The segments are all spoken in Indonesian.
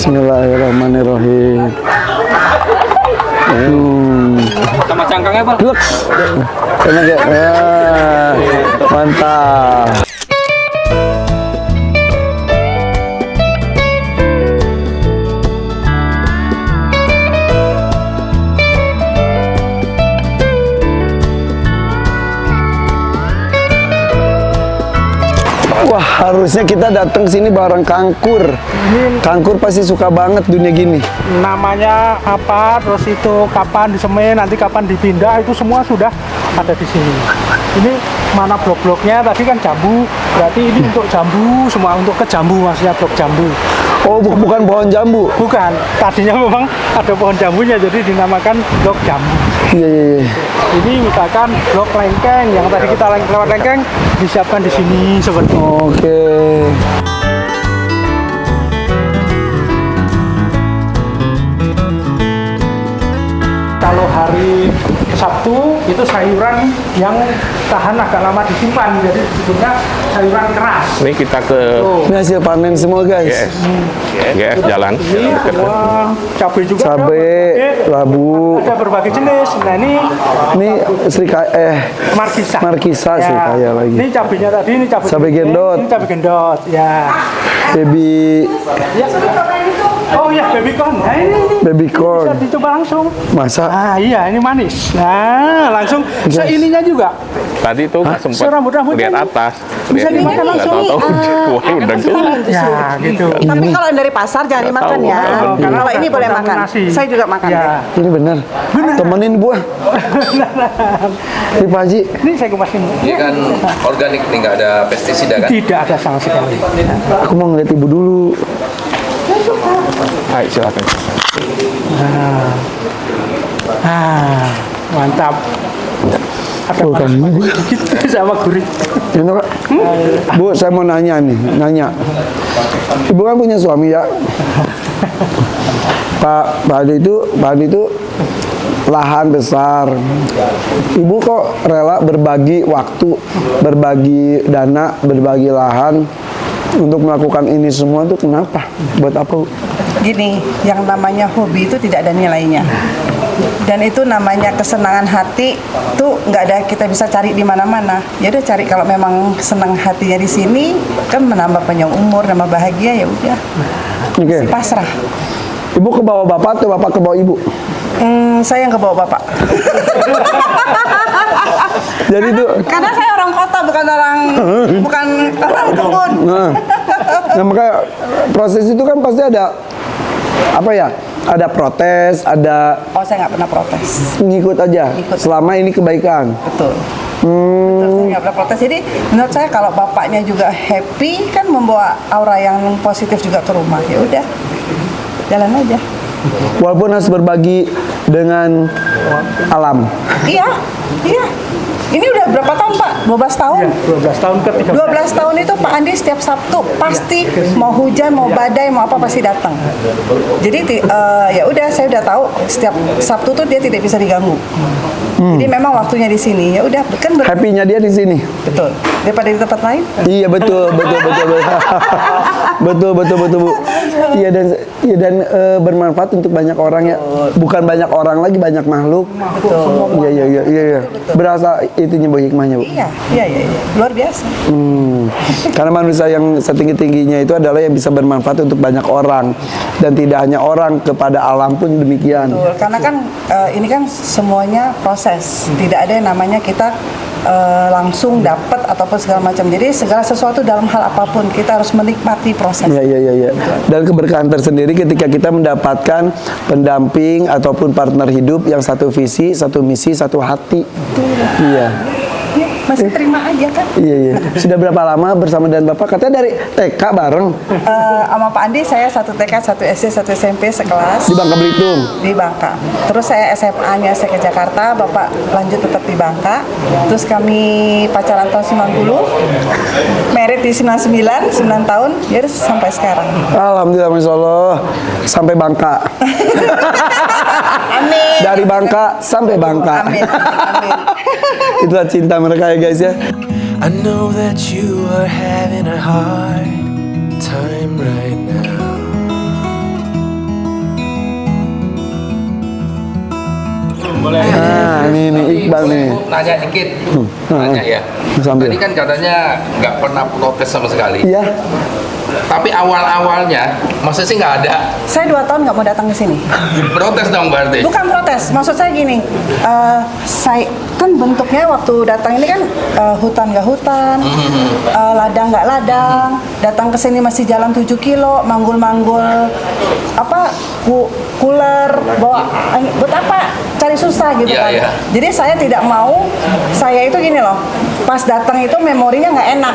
Bismillahirrahmanirrahim. Sama cangkangnya, Bang. Look. Enak ya? Mantap. Wah, harusnya kita datang sini bareng Kangkur. Kangkur pasti suka banget dunia gini. Namanya apa, terus itu kapan disemen, nanti kapan dipindah, itu semua sudah ada di sini. Ini mana blok-bloknya, tadi kan jambu, berarti ini untuk jambu, semua untuk ke jambu, maksudnya blok jambu. Oh, bukan pohon jambu? Bukan, tadinya memang ada pohon jambunya, jadi dinamakan blok jambu. Iya. Ini misalkan blok lengkeng, yang tadi kita lewat lengkeng, disiapkan di sini seperti itu. Oke. Kalau hari Sabtu itu sayuran yang tahan agak lama disimpan, jadi sebetulnya sayuran keras. Ini kita ke Ini hasil panen semua, guys. GS jalan. Ini semua cabai juga. Cabai, labu. Ada berbagai jenis. Nah ini markisa. Sih kaya lagi. Ini cabainya tadi, ini Cabai gendot. Ini cabai gendot, ya. Baby Ya. Oh iya, baby corn. Nah, ini baby corn. bisa dicoba langsung. Masa? Ah iya, ini manis. Nah, langsung seininya juga. Tadi tuh nggak sempat Serambut-rambut lihat ini. atas. Bisa dimakan langsung. Tahu-tahu kuah udah Ya, gitu. Tapi kalau yang dari pasar jangan dimakan ya. Karena Kalau ini boleh makan. kontaminasi. Saya juga makan. Ya. Ya. Ini benar. Temenin buah. Ini Pak Haji. Ini saya kupasin. Ini kan organik nih, nggak ada pestisida kan? Tidak ada sama sekali. Aku mau ngeliat ibu dulu. Hai, silakan. Mantap. Ada Oh, kan. dikit sama gurih. Enak, Kak. Bu, saya mau nanya nih, Ibu kan punya suami ya? Pak Adi itu lahan besar. Ibu kok rela berbagi waktu, berbagi dana, berbagi lahan untuk melakukan ini semua tuh kenapa? Buat apa, Bu? Gini, yang namanya hobi itu tidak ada nilainya. Dan itu namanya kesenangan hati tuh nggak ada kita bisa cari di mana-mana. Ya udah cari kalau memang senang hatinya di sini kan menambah panjang umur, nambah bahagia ya udah. Oke. Pasrah. Ibu ke bawah bapak atau bapak ke bawah ibu? Saya yang kebawa bapak. Jadi itu. Karena saya orang kota bukan orang kebun. Nah makanya proses itu kan pasti ada apa ya? Ada protes, ada Oh, saya nggak pernah protes. ngikut aja. Ngikut. Selama ini kebaikan. Betul. Betul, saya nggak pernah protes. Jadi menurut saya kalau bapaknya juga happy kan membawa aura yang positif juga ke rumah. Ya udah, jalan aja. Walaupun harus berbagi dengan alam. Iya. Ini udah berapa tahun Pak? 12 tahun? Ya, 12 tahun ke 13. 12 tahun itu Pak Andi setiap Sabtu pasti mau hujan, mau badai, mau apa pasti datang. Jadi ya udah saya udah tahu setiap Sabtu tuh dia tidak bisa diganggu. Jadi memang waktunya di sini. Ya udah kan Happy-nya dia di sini. betul. Daripada di tempat lain. Iya betul. betul Bu. Iya dan bermanfaat untuk banyak orang ya. Bukan banyak orang lagi, banyak makhluk. Betul. Iya. Berasa itunya Bu, hikmahnya Bu. Iya. Luar biasa. Karena manusia yang setinggi-tingginya itu adalah yang bisa bermanfaat untuk banyak orang dan tidak hanya orang, kepada alam pun demikian. Betul. Karena kan ini kan semuanya proses. Tidak ada yang namanya kita langsung dapat ataupun segala macam. Jadi segala sesuatu dalam hal apapun kita harus menikmati proses. Iya. Dan keberkahan tersendiri ketika kita mendapatkan pendamping ataupun partner hidup yang satu visi, satu misi, satu hati. Iya. Ya, masih terima aja kan. Iya. Sudah berapa lama bersama dengan Bapak? Katanya dari TK bareng Sama Pak Andi saya satu TK, satu SD, satu SMP sekelas di Bangka Belitung. di Bangka. Terus saya SMA-nya saya ke Jakarta, Bapak lanjut tetap di Bangka. Terus kami pacaran tahun 90, married di 99, 9 tahun, ya udah sampai sekarang. Alhamdulillah, Masya Allah. Sampai Bangka. Amin. Dari Bangka sampai Bangka. Amin. Itulah cinta mereka ya guys ya. I know that you are having a hard time right now. Iqbal nih. Bu, nanya dikit. Nanya ya. Sambil. Tadi kan katanya nggak pernah protes sama sekali. Iya. Tapi awal-awalnya, masa sih nggak ada Saya 2 tahun nggak mau datang ke sini. protes dong berarti? Bukan protes, maksud saya gini, saya kan bentuknya waktu datang ini kan hutan nggak hutan, ladang nggak ladang, datang ke sini masih jalan 7 kilo, manggul-manggul apa cooler, bawa buat apa? Cari susah gitu Iya, kan. iya. Jadi saya tidak mau, saya itu gini loh, pas datang itu memorinya nggak enak.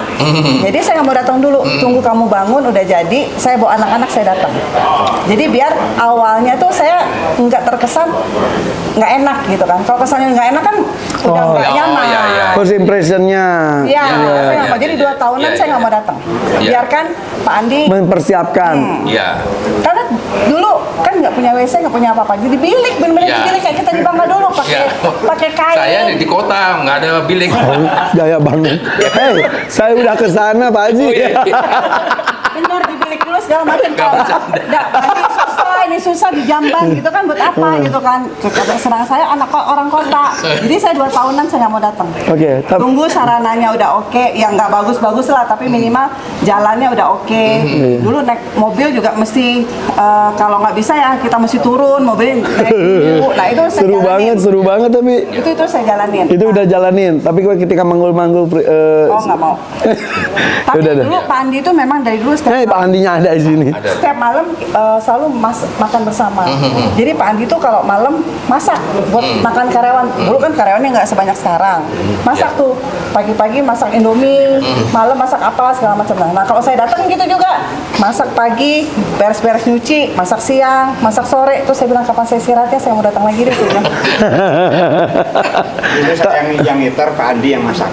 Jadi saya nggak mau datang dulu, tunggu kamu bangun udah jadi, saya bawa anak-anak saya datang. Jadi biar awalnya tuh saya nggak terkesan nggak enak gitu kan. Kalau kesannya nggak enak kan udah nggak nyaman. iya, iya. First impressionnya. Iya, saya nggak mau. iya, Jadi iya. 2 tahunan Iya, saya iya. nggak mau datang. Iya. Biarkan Pak Andi. Mempersiapkan. Iya. Karena dulu kan nggak punya WC, nggak punya apa-apa. Jadi bilik, bener-bener Iya. di bilik kayak kita di Bangka dulu pakai Iya. pakai kain. Saya di kota nggak ada bilik. Gaya banget. Hei, saya udah ke sana Pak Haji. Oh, iya. Bener di bilik dulu segala macam. Nggak bercanda. Ini susah di Jamban gitu kan buat apa gitu kan. Sedangkan saya anak orang kota. Jadi saya 2 tahunan saya nggak mau datang. Oke, tapi Tunggu sarananya udah oke, yang nggak bagus-bagus lah, tapi minimal jalannya udah oke. Dulu naik mobil juga mesti kalau nggak bisa ya kita mesti turun, mobil naik dulu. Nah itu saya jalanin. seru banget tapi Itu saya jalanin. itu udah jalanin. Tapi ketika manggul-manggul Oh nggak mau. Tapi Udah, dulu Pak Andi itu memang dari dulu setiap Pak Andinya ada di sini. setiap malam selalu makan bersama. Jadi Pak Andi tuh kalau malam masak buat makan karyawan. Dulu kan karyawannya nggak sebanyak sekarang. Masak tuh pagi-pagi masak Indomie, malam masak apa segala macam. Nah kalau saya datang gitu juga masak pagi, beres-beres nyuci, masak siang, masak sore. Terus saya bilang kapan saya istirahatnya, saya mau datang lagi deh. Saya bilang. Ini saya yang ngiter, Pak Andi yang masak.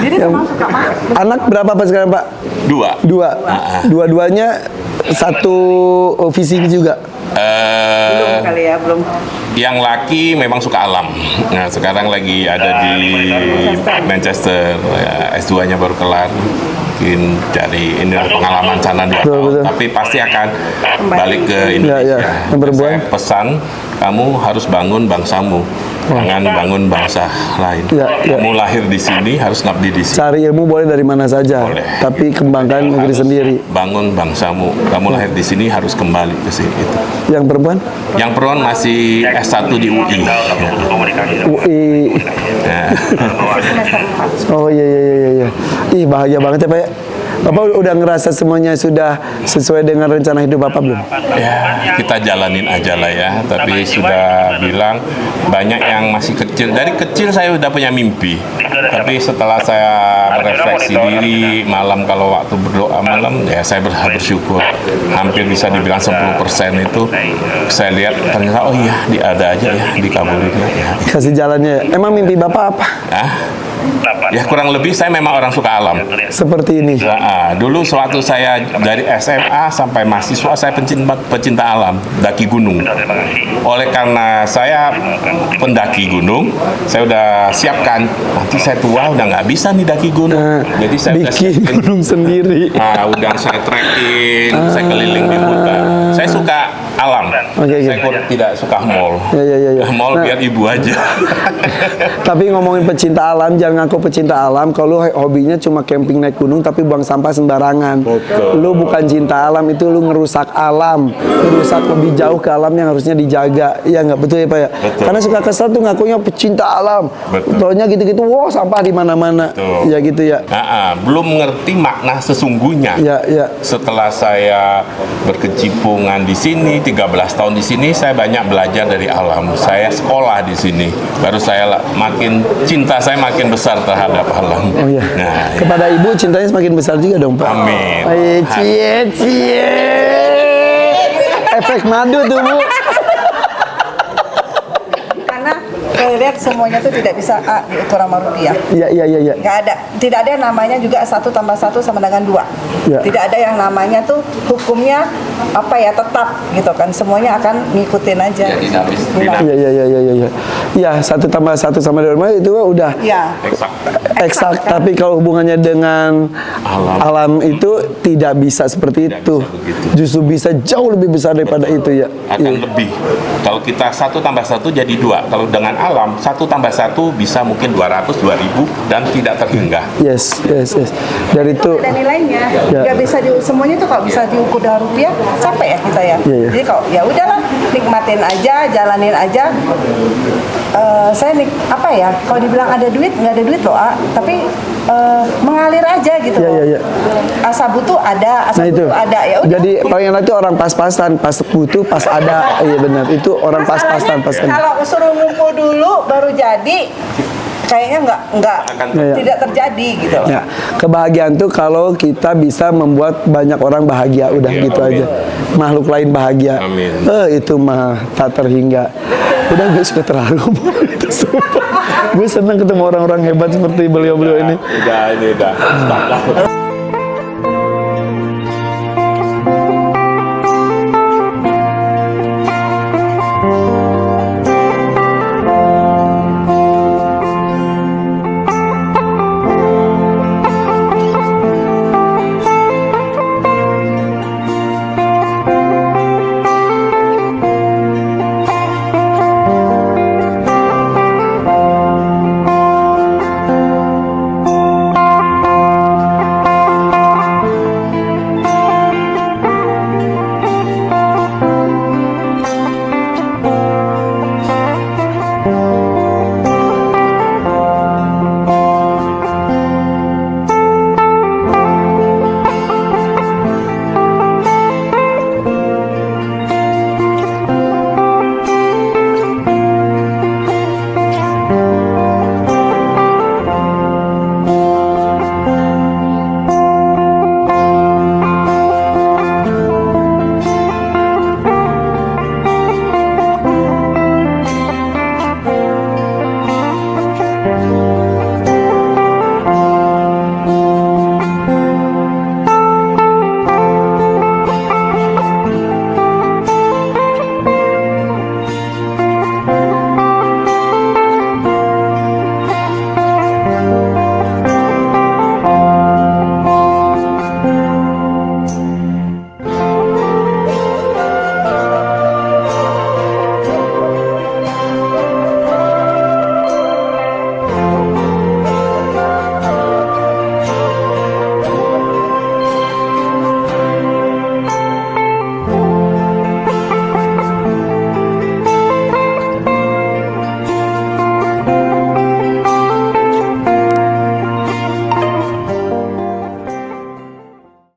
Jadi memang suka masak. Anak berapa Pak sekarang Pak? 2. Dua-duanya satu visi juga. Belum kali ya, belum. Yang laki memang suka alam. Nah, sekarang lagi ada di Manchester. Ya, S2-nya baru kelar. Mungkin cari ini pengalaman sana 2 Betul, tahun. betul. Tapi pasti akan balik ke Ya, Indonesia. ya. Yang perempuan? Saya pesan, kamu harus bangun bangsamu. Jangan bangun bangsa lain. Ya, ya. Kamu lahir di sini, harus ngabdi di sini. Cari ilmu boleh dari mana saja, Boleh. tapi kembangkan negeri Harus sendiri. Bangun bangsamu. Kamu lahir di sini, harus kembali ke sini. Itu. Yang perempuan? Yang perempuan masih S1 di UI. Ya. UI. Ya. Oh iya. Ih bahagia banget ya Pak ya. Bapak udah ngerasa semuanya sudah sesuai dengan rencana hidup Bapak belum? Ya, kita jalanin aja lah ya. Tapi sudah bilang banyak yang masih kecil. Dari kecil saya udah punya mimpi. Tapi setelah saya merefleksi diri malam kalau waktu berdoa malam, ya saya bersyukur. Hampir bisa dibilang 10% itu saya lihat ternyata oh iya ada aja ya dikabulin ya. Kasih jalannya ya. Emang mimpi Bapak apa? Ah, ya kurang lebih saya memang orang suka alam. Seperti ini. Nah, dulu sewaktu saya dari SMA sampai mahasiswa saya pecinta alam, daki gunung. Oleh karena saya pendaki gunung, saya udah siapkan nanti saya tua udah nggak bisa nih daki gunung. Jadi saya udah bikin siapin. gunung sendiri. Nah, udah saya trekking, saya keliling di hutan. Saya suka alam. Oke. Saya tidak suka mall. Ya. Mall Nah, biar ibu aja. Tapi ngomongin pecinta alam, jangan ngaku pecinta alam kalau hobinya cuma camping naik gunung tapi buang sampah sembarangan. Betul. Lu bukan cinta alam, itu lu ngerusak alam. Ngerusak lebih jauh ke alam yang harusnya dijaga. Iya nggak betul ya Pak ya? Betul. Karena suka kesel tuh ngakunya pecinta alam. Betul. Taunya gitu-gitu, wah sampah di mana-mana. Betul. Ya gitu ya. Belum mengerti makna sesungguhnya. Ya. Setelah saya berkecimpungan di sini, 13 tahun di sini, saya banyak belajar dari alam. Saya sekolah di sini. Baru saya cinta saya makin besar terhadap alam. Oh iya. Nah, ya. Kepada ibu cintanya semakin besar juga dong Pak. Amin. Cie. Efek madu tuh Bu. Karena Saya lihat semuanya tuh tidak bisa A diukur sama rupiah. Iya. Nggak ada, tidak ada yang namanya juga 1 tambah 1 sama dengan 2. Ya. Tidak ada yang namanya tuh hukumnya apa ya tetap gitu kan. Semuanya akan ngikutin aja. Ya, dinamis. Iya. Ya, 1 tambah 1 sama dengan 2 itu udah Ya. eksak. Tapi kalau hubungannya dengan alam itu tidak bisa seperti Tidak itu. bisa begitu. Justru bisa jauh lebih besar daripada itu ya. Akan Iya. lebih. Kalau kita 1 tambah 1 jadi 2. Kalau dengan alam 1 tambah 1 bisa mungkin 200, 2000 dan tidak terhingga. Yes. Dari itu Ada nilainya. Ya. Nggak bisa semuanya tuh kalau bisa diukur dengan rupiah capek ya kita ya. Iya. Jadi kalau ya udahlah nikmatin aja, jalanin aja. Apa ya? Kalau dibilang ada duit nggak ada duit loh, tapi mengalir aja gitu. Iya. Asa butuh ada, asa Nah itu. butuh ada ya udah. Jadi paling enak itu orang pas-pasan, pas butuh, pas ada. Iya benar. Itu orang pas-pasan, pas kan. Kalau suruh ngumpul dulu baru jadi, kayaknya nggak Iya. tidak terjadi gitu loh. Ya, kebahagiaan tuh kalau kita bisa membuat banyak orang bahagia, udah Ya, gitu amin. aja. Makhluk lain bahagia. Amin. Itu mah tak terhingga. Udah gue suka terlalu ngomong itu sumpah. Gue senang ketemu orang-orang hebat seperti beliau-beliau ini. Udah.